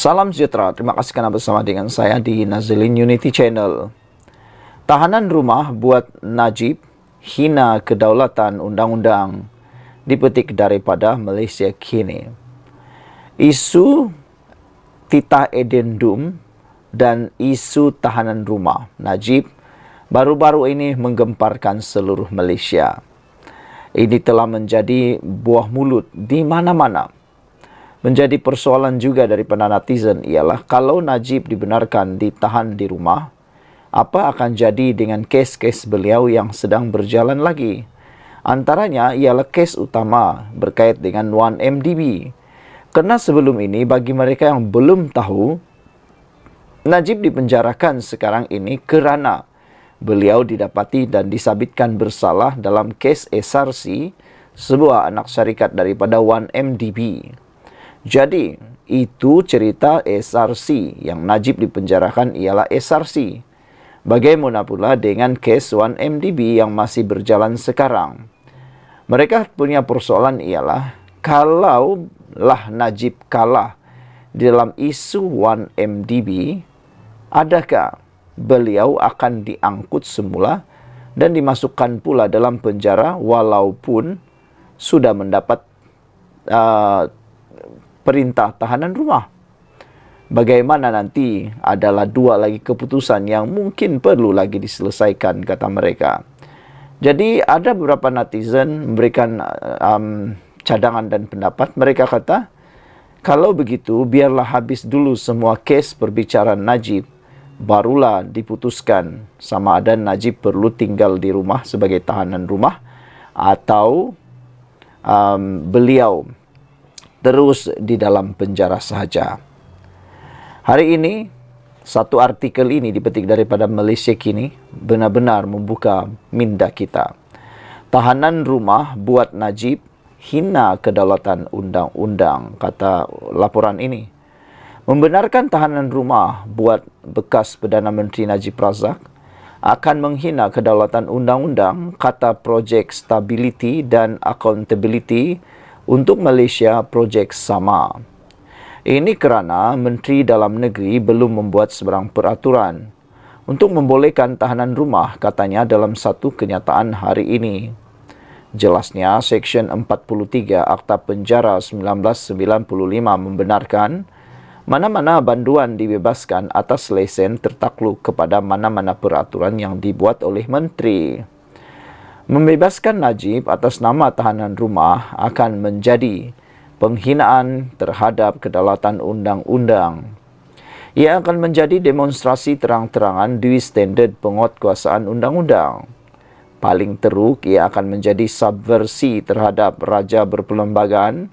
Salam sejahtera, terima kasih karena bersama dengan saya di Nazilin Unity Channel. Tahanan rumah buat Najib hina kedaulatan undang-undang, dipetik daripada Malaysia Kini. Isu titah edendum dan isu tahanan rumah Najib baru-baru ini menggemparkan seluruh Malaysia. Ini telah menjadi buah mulut di mana-mana. Menjadi persoalan juga daripada netizen ialah kalau Najib dibenarkan ditahan di rumah, apa akan jadi dengan kes-kes beliau yang sedang berjalan lagi? Antaranya ialah kes utama berkait dengan 1MDB. Kerana sebelum ini bagi mereka yang belum tahu, Najib dipenjarakan sekarang ini kerana beliau didapati dan disabitkan bersalah dalam kes SRC, sebuah anak syarikat daripada 1MDB. Jadi, itu cerita SRC. Yang Najib dipenjarakan ialah SRC. Bagaimana pula dengan kes 1MDB yang masih berjalan sekarang? Mereka punya persoalan ialah, kalaulah Najib kalah di dalam isu 1MDB, adakah beliau akan diangkut semula dan dimasukkan pula dalam penjara walaupun sudah mendapat perintah tahanan rumah? Bagaimana nanti? Adalah dua lagi keputusan yang mungkin perlu lagi diselesaikan, kata mereka. Jadi ada beberapa netizen memberikan cadangan dan pendapat. Mereka kata, kalau begitu biarlah habis dulu semua kes perbicaraan Najib, barulah diputuskan sama ada Najib perlu tinggal di rumah sebagai tahanan rumah atau beliau terus di dalam penjara sahaja. Hari ini, satu artikel ini dipetik daripada Malaysia Kini benar-benar membuka minda kita. Tahanan rumah buat Najib hina kedaulatan undang-undang, kata laporan ini. Membenarkan tahanan rumah buat bekas Perdana Menteri Najib Razak akan menghina kedaulatan undang-undang, kata Projek Stability dan Accountability untuk Malaysia projek sama. Ini kerana Menteri Dalam Negeri belum membuat sebarang peraturan untuk membolehkan tahanan rumah, katanya dalam satu kenyataan hari ini. Jelasnya, Seksyen 43 Akta Penjara 1995 membenarkan mana-mana banduan dibebaskan atas lesen tertakluk kepada mana-mana peraturan yang dibuat oleh Menteri. Membebaskan Najib atas nama tahanan rumah akan menjadi penghinaan terhadap kedaulatan undang-undang. Ia akan menjadi demonstrasi terang-terangan di standard penguatkuasaan undang-undang. Paling teruk, ia akan menjadi subversi terhadap raja berperlembagaan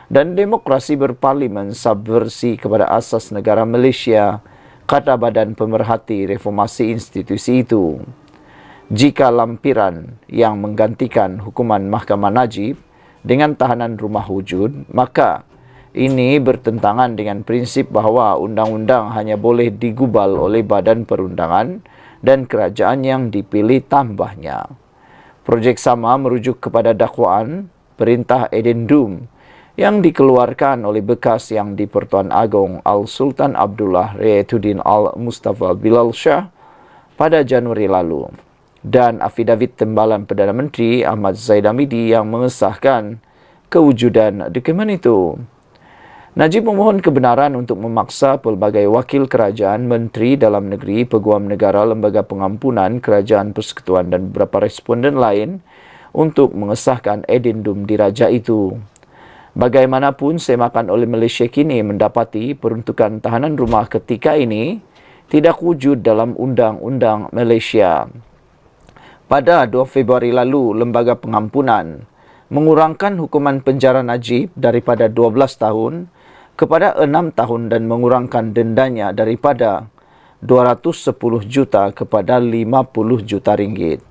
dan demokrasi berparlimen, subversi kepada asas negara Malaysia, kata Badan Pemerhati Reformasi Institusi itu. Jika lampiran yang menggantikan hukuman Mahkamah Najib dengan tahanan rumah wujud, maka ini bertentangan dengan prinsip bahawa undang-undang hanya boleh digubal oleh badan perundangan dan kerajaan yang dipilih tambahnya. Projek sama merujuk kepada dakwaan perintah edendum yang dikeluarkan oleh bekas Yang di-Pertuan Agong Al-Sultan Abdullah Riyatuddin Al-Mustafa Bilal Shah pada Januari lalu, dan afidavit Timbalan Perdana Menteri Ahmad Zaid Hamidi yang mengesahkan kewujudan dokumen itu. Najib memohon kebenaran untuk memaksa pelbagai wakil kerajaan, Menteri Dalam Negeri, Peguam Negara, Lembaga Pengampunan, Kerajaan Persekutuan dan beberapa responden lain untuk mengesahkan edendum diraja itu. Bagaimanapun, semakan oleh Malaysia Kini mendapati peruntukan tahanan rumah ketika ini tidak wujud dalam undang-undang Malaysia. Pada 2 Februari lalu, Lembaga Pengampunan mengurangkan hukuman penjara Najib daripada 12 tahun kepada 6 tahun dan mengurangkan dendanya daripada 210 juta kepada 50 juta ringgit.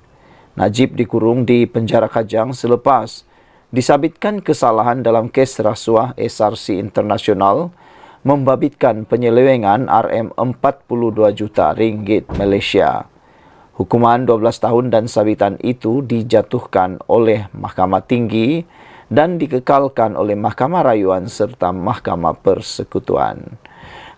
Najib dikurung di penjara Kajang selepas disabitkan kesalahan dalam kes rasuah SRC Internasional membabitkan penyelewengan RM42 juta ringgit Malaysia. Hukuman 12 tahun dan sabitan itu dijatuhkan oleh Mahkamah Tinggi dan dikekalkan oleh Mahkamah Rayuan serta Mahkamah Persekutuan.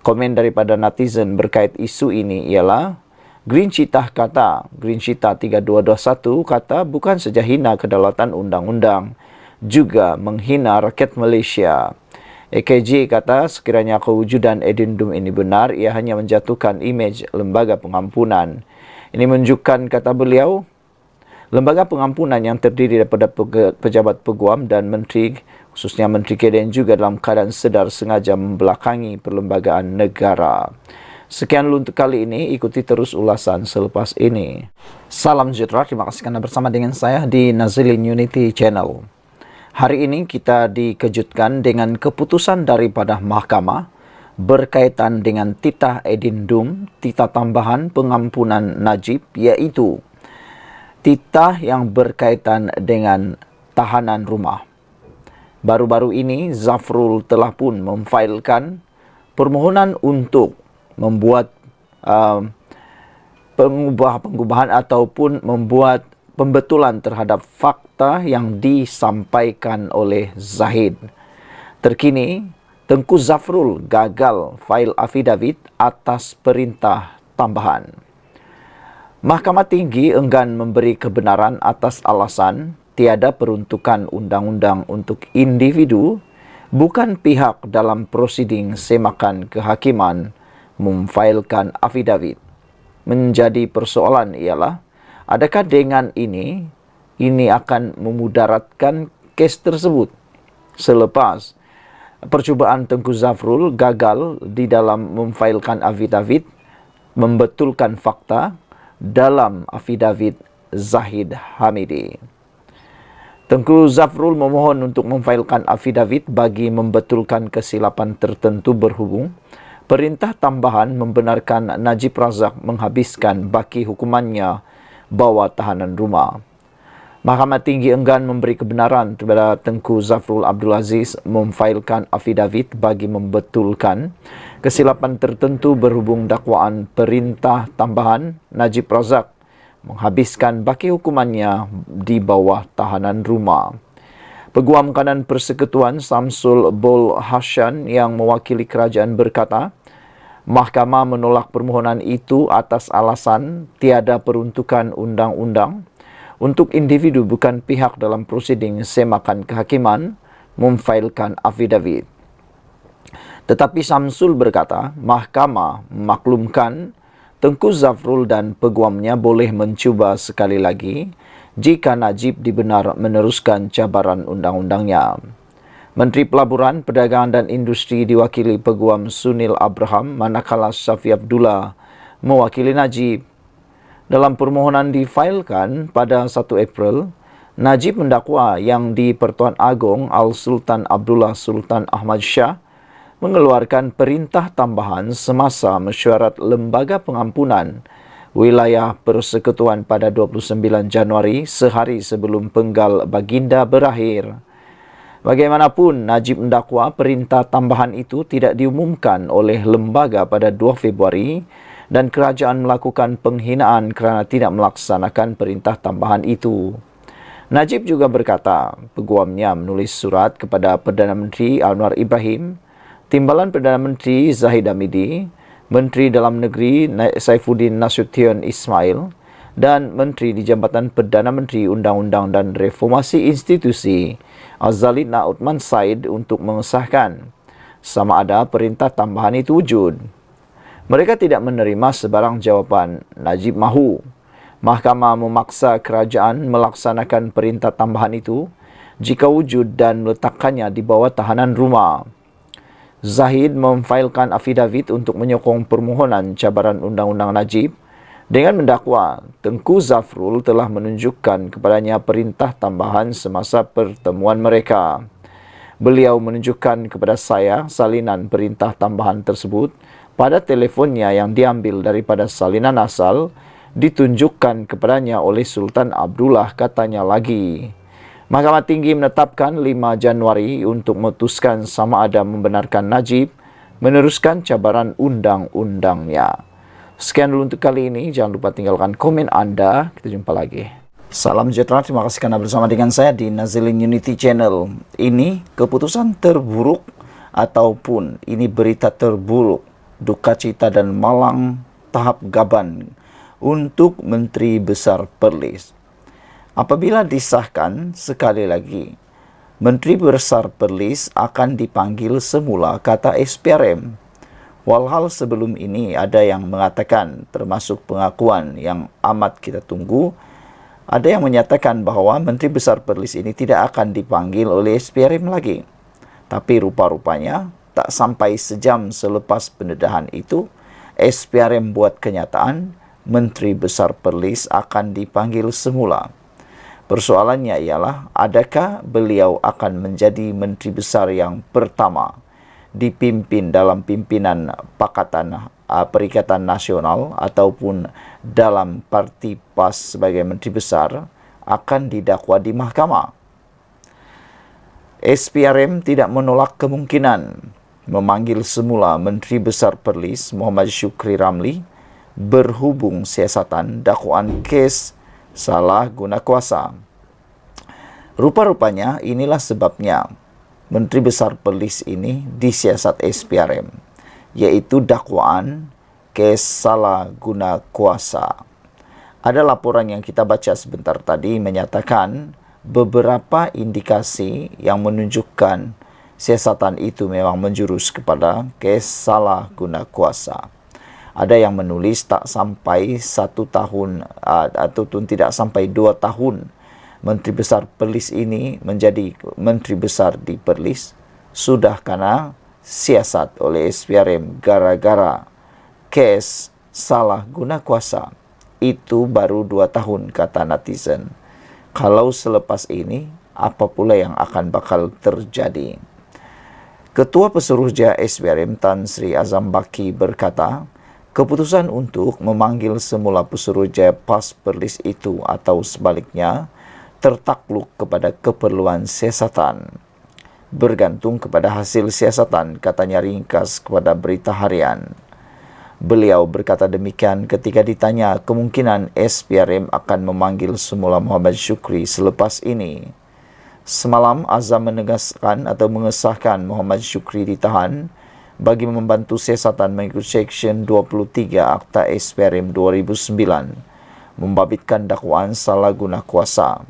Komen daripada netizen berkait isu ini ialah, Green Cheetah kata, Green Cheetah 3221 kata bukan saja hina kedaulatan undang-undang, juga menghina rakyat Malaysia. AKJ kata sekiranya kewujudan edendum ini benar, ia hanya menjatuhkan imej lembaga pengampunan. Ini menunjukkan, kata beliau, lembaga pengampunan yang terdiri daripada pejabat peguam dan menteri, khususnya Menteri KDN juga dalam keadaan sedar sengaja membelakangi perlembagaan negara. Sekian dulu untuk kali ini, ikuti terus ulasan selepas ini. Salam sejahtera, terima kasih kerana bersama dengan saya di Nazilin Unity Channel. Hari ini kita dikejutkan dengan keputusan daripada mahkamah berkaitan dengan titah edendum, titah tambahan pengampunan Najib, iaitu titah yang berkaitan dengan tahanan rumah. Baru-baru ini, Zafrul telah pun memfailkan permohonan untuk membuat pengubahan ataupun membuat pembetulan terhadap fakta yang disampaikan oleh Zahid. Terkini, Tengku Zafrul gagal fail affidavit atas perintah tambahan. Mahkamah Tinggi enggan memberi kebenaran atas alasan tiada peruntukan undang-undang untuk individu, bukan pihak dalam prosiding semakan kehakiman memfailkan affidavit. Menjadi persoalan ialah, adakah dengan ini akan memudaratkan kes tersebut selepas percubaan Tengku Zafrul gagal di dalam memfailkan affidavit, membetulkan fakta dalam affidavit Zahid Hamidi. Tengku Zafrul memohon untuk memfailkan affidavit bagi membetulkan kesilapan tertentu berhubung perintah tambahan membenarkan Najib Razak menghabiskan baki hukumannya bawah tahanan rumah. Mahkamah Tinggi enggan memberi kebenaran kepada Tengku Zafrul Abdul Aziz memfailkan affidavit bagi membetulkan kesilapan tertentu berhubung dakwaan perintah tambahan Najib Razak menghabiskan baki hukumannya di bawah tahanan rumah. Peguam Kanan Persekutuan Samsul Bol Hashan yang mewakili kerajaan berkata, mahkamah menolak permohonan itu atas alasan tiada peruntukan undang-undang untuk individu bukan pihak dalam prosiding semakan kehakiman memfailkan affidavit. Tetapi Samsul berkata, mahkamah memaklumkan Tengku Zafrul dan peguamnya boleh mencuba sekali lagi jika Najib dibenar meneruskan cabaran undang-undangnya. Menteri Pelaburan, Perdagangan dan Industri diwakili Peguam Sunil Abraham, manakala Syafi Abdullah mewakili Najib. Dalam permohonan difailkan pada 1 April, Najib mendakwa yang di Pertuan Agong Al-Sultan Abdullah Sultan Ahmad Shah mengeluarkan perintah tambahan semasa mesyuarat Lembaga Pengampunan Wilayah Persekutuan pada 29 Januari, sehari sebelum penggal baginda berakhir. Bagaimanapun, Najib mendakwa perintah tambahan itu tidak diumumkan oleh lembaga pada 2 Februari dan kerajaan melakukan penghinaan kerana tidak melaksanakan perintah tambahan itu. Najib juga berkata, peguamnya menulis surat kepada Perdana Menteri Anwar Ibrahim, Timbalan Perdana Menteri Zahid Hamidi, Menteri Dalam Negeri Saifuddin Nasution Ismail dan Menteri di Jabatan Perdana Menteri Undang-Undang dan Reformasi Institusi Azalid Uthman Said untuk mengesahkan sama ada perintah tambahan itu wujud. Mereka tidak menerima sebarang jawapan. Najib mahu mahkamah memaksa kerajaan melaksanakan perintah tambahan itu jika wujud dan meletakkannya di bawah tahanan rumah. Zahid memfailkan affidavit untuk menyokong permohonan cabaran undang-undang Najib dengan mendakwa Tengku Zafrul telah menunjukkan kepadanya perintah tambahan semasa pertemuan mereka. Beliau menunjukkan kepada saya salinan perintah tambahan tersebut pada telefonnya yang diambil daripada salinan asal ditunjukkan kepadanya oleh Sultan Abdullah, katanya lagi. Mahkamah Tinggi menetapkan 5 Januari untuk memutuskan sama ada membenarkan Najib meneruskan cabaran undang-undangnya. Sekian dulu untuk kali ini. Jangan lupa tinggalkan komen Anda. Kita jumpa lagi. Salam sejahtera. Terima kasih kerana bersama dengan saya di Nazilin Unity Channel. Ini keputusan terburuk ataupun ini berita terburuk duka cita dan malang tahap gaban untuk Menteri Besar Perlis. Apabila disahkan, sekali lagi, Menteri Besar Perlis akan dipanggil semula, kata SPRM. Walhal sebelum ini ada yang mengatakan, termasuk pengakuan yang amat kita tunggu, ada yang menyatakan bahawa Menteri Besar Perlis ini tidak akan dipanggil oleh SPRM lagi. Tapi rupa-rupanya, tak sampai sejam selepas pendedahan itu, SPRM buat kenyataan, Menteri Besar Perlis akan dipanggil semula. Persoalannya ialah, adakah beliau akan menjadi Menteri Besar yang pertama dipimpin dalam pimpinan Perikatan Nasional ataupun dalam Parti PAS sebagai Menteri Besar akan didakwa di mahkamah. SPRM tidak menolak kemungkinan memanggil semula Menteri Besar Perlis Muhammad Syukri Ramli berhubung siasatan dakwaan kes salah guna kuasa. Rupa-rupanya inilah sebabnya Menteri Besar Perlis ini disiasat SPRM, yaitu dakwaan kes salah guna kuasa. Ada laporan yang kita baca sebentar tadi menyatakan beberapa indikasi yang menunjukkan siasatan itu memang menjurus kepada kes salah guna kuasa. Ada yang menulis tak sampai 1 tahun ataupun tidak sampai 2 tahun Menteri Besar Perlis ini menjadi Menteri Besar di Perlis sudah kena siasat oleh SPRM gara-gara kes salah guna kuasa. Itu baru 2 tahun, kata netizen. Kalau selepas ini, apa pula yang akan bakal terjadi? Ketua Pesuruhjaya SPRM Tan Sri Azam Baki berkata, keputusan untuk memanggil semula Pesuruhjaya PAS Perlis itu atau sebaliknya tertakluk kepada keperluan siasatan. Bergantung kepada hasil siasatan, katanya ringkas kepada Berita Harian. Beliau berkata demikian ketika ditanya kemungkinan SPRM akan memanggil semula Muhammad Syukri selepas ini. Semalam Azam menegaskan atau mengesahkan Muhammad Syukri ditahan bagi membantu siasatan mengikut Seksyen 23 Akta SPRM 2009 membabitkan dakwaan salah guna kuasa.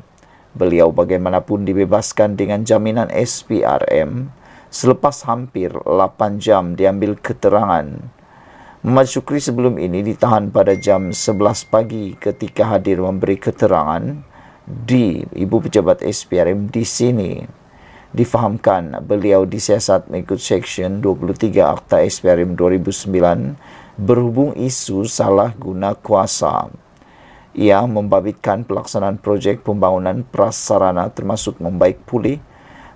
Beliau bagaimanapun dibebaskan dengan jaminan SPRM selepas hampir 8 jam diambil keterangan. Muhammad Syukri sebelum ini ditahan pada jam 11 pagi ketika hadir memberi keterangan di Ibu Pejabat SPRM di sini. Difahamkan beliau disiasat mengikut Seksyen 23 Akta SPRM 2009 berhubung isu salah guna kuasa. Ia membabitkan pelaksanaan projek pembangunan prasarana termasuk membaik pulih,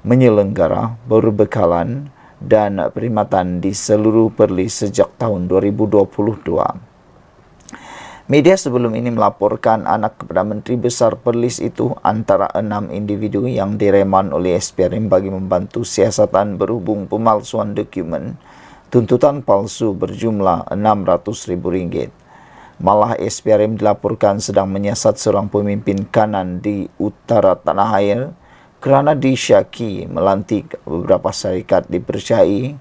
menyelenggara, berbekalan dan perkhidmatan di seluruh Perlis sejak tahun 2022. Media sebelum ini melaporkan anak kepada Menteri Besar Perlis itu antara 6 individu yang direman oleh SPRM bagi membantu siasatan berhubung pemalsuan dokumen tuntutan palsu berjumlah Rp600.000. Malah SPRM dilaporkan sedang menyiasat seorang pemimpin kanan di utara tanah air kerana disyaki melantik beberapa syarikat dipercayai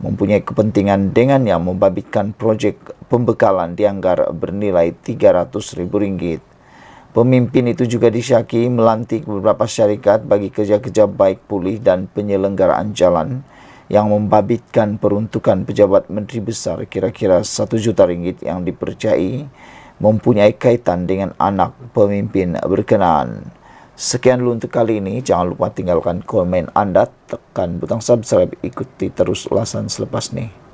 mempunyai kepentingan dengan yang membabitkan projek pembekalan dianggar bernilai Rp300.000. Pemimpin itu juga disyaki melantik beberapa syarikat bagi kerja-kerja baik pulih dan penyelenggaraan jalan yang membabitkan peruntukan pejabat menteri besar kira-kira RM1 juta yang dipercayai mempunyai kaitan dengan anak pemimpin berkenaan. Sekian dulu untuk kali ini. Jangan lupa tinggalkan komen anda, tekan butang subscribe, ikuti terus ulasan selepas ini.